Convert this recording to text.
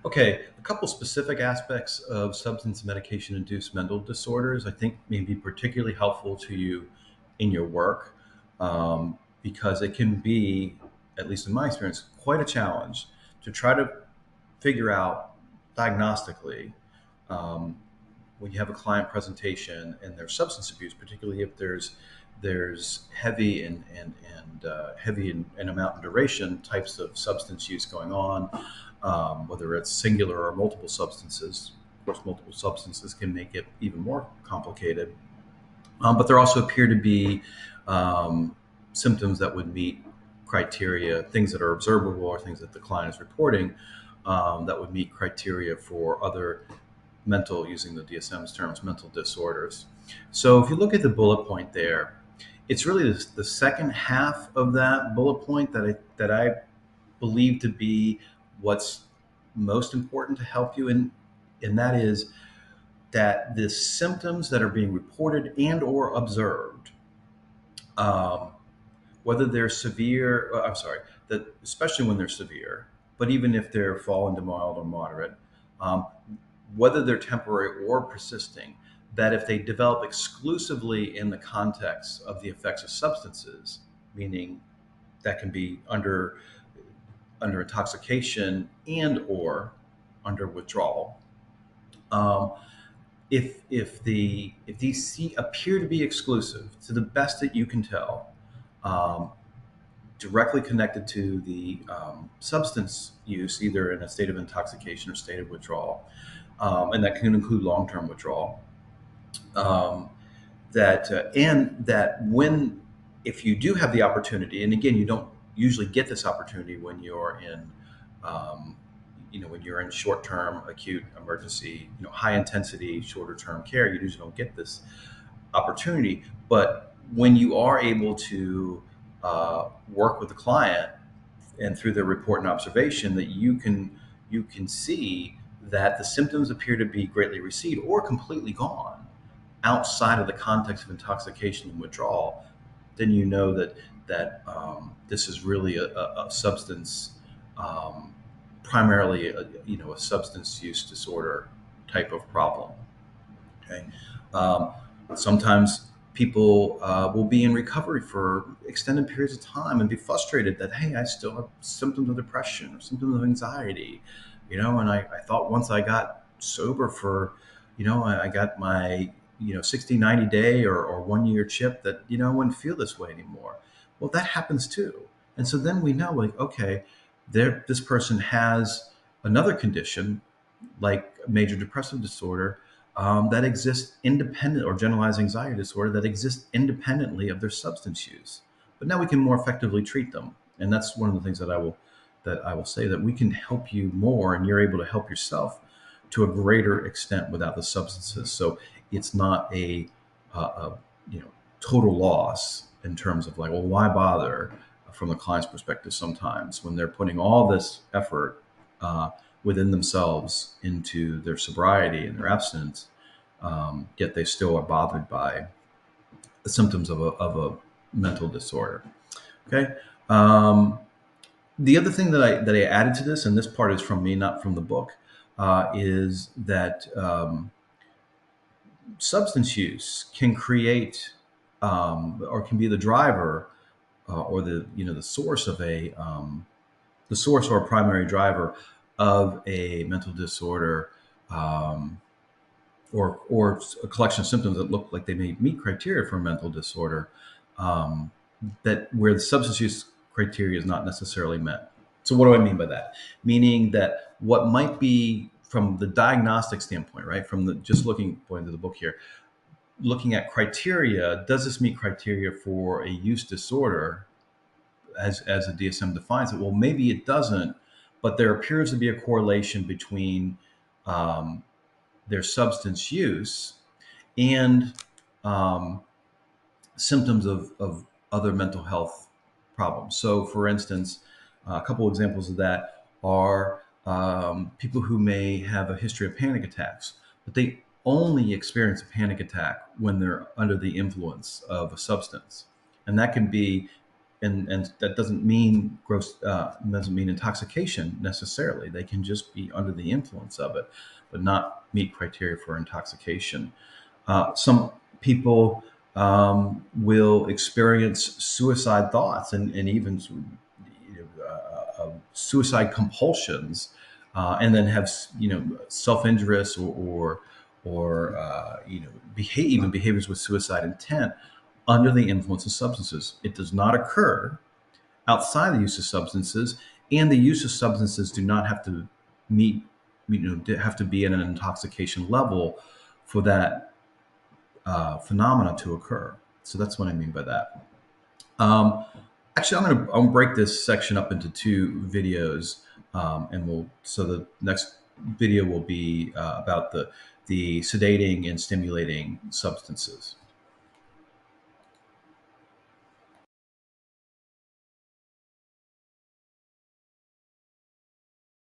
Okay, a couple specific aspects of substance medication-induced mental disorders I think may be particularly helpful to you in your work, because it can be, at least in my experience, quite a challenge to try to figure out diagnostically, um, when you have a client presentation and there's substance abuse, particularly if there's heavy and heavy in amount and duration types of substance use going on, whether it's singular or multiple substances. Of course, multiple substances can make it even more complicated. But there also appear to be symptoms that would meet criteria, things that are observable or things that the client is reporting, that would meet criteria for other mental, using the DSM's terms, mental disorders. So if you look at the bullet point there, it's really the second half of that bullet point that I believe to be what's most important to help you in, and that is that the symptoms that are being reported and or observed, um, whether they're severe, I'm sorry, that especially when they're severe, but even if they're fall into mild or moderate, um, whether they're temporary or persisting, that if they develop exclusively in the context of the effects of substances, meaning that can be under intoxication and or under withdrawal. Um, if these appear to be exclusive, to the best that you can tell, um, directly connected to the substance use, either in a state of intoxication or state of withdrawal, and that can include long-term withdrawal. Um, and that when, if you do have the opportunity, and again, you don't usually get this opportunity when you're in, um, when you're in short-term acute emergency, high intensity, shorter-term care, you usually don't get this opportunity. But when you are able to work with the client and through their report and observation, that you can see that the symptoms appear to be greatly recede or completely gone outside of the context of intoxication and withdrawal, then you know that this is really a substance, um, primarily a substance use disorder type of problem. Okay. Um, Sometimes people will be in recovery for extended periods of time and be frustrated that, hey, I still have symptoms of depression or symptoms of anxiety, and I thought once I got sober for, I got my, 60, 90 day or 1 year chip that, I wouldn't feel this way anymore. Well, that happens too. And so then we know, like, okay, this person has another condition like major depressive disorder, that exists independent, or generalized anxiety disorder that exists independently of their substance use. But now we can more effectively treat them, and that's one of the things that I will say, that we can help you more, and you're able to help yourself to a greater extent without the substances. So it's not a total loss in terms of, like, well, why bother, from the client's perspective sometimes when they're putting all this effort within themselves into their sobriety and their abstinence, yet they still are bothered by the symptoms of a mental disorder. Okay. The other thing that I added to this, and this part is from me, not from the book, is that substance use can create, or can be the driver, or the source of the source or primary driver of a mental disorder, um, or a collection of symptoms that look like they may meet criteria for a mental disorder, um, that where the substance use criteria is not necessarily met. So what do I mean by that? Meaning that what might be, from the diagnostic standpoint, right, from the just looking point of the book here, looking at criteria, does this meet criteria for a use disorder as the DSM defines it? Well, maybe it doesn't, but there appears to be a correlation between um, their substance use and um, symptoms of other mental health problems. So, for instance, a couple examples of that are people who may have a history of panic attacks, but they only experience a panic attack when they're under the influence of a substance. And that can be and that doesn't mean doesn't mean intoxication necessarily. They can just be under the influence of it, but not meet criteria for intoxication. Some people will experience suicide thoughts and even suicide compulsions, and then have self-injurious or even behaviors with suicide intent under the influence of substances. It does not occur outside the use of substances, and the use of substances do not have to meet, have to be at an intoxication level for that phenomena to occur. So that's what I mean by that. Um, Actually, I'm gonna break this section up into two videos, and so the next video will be about the sedating and stimulating substances.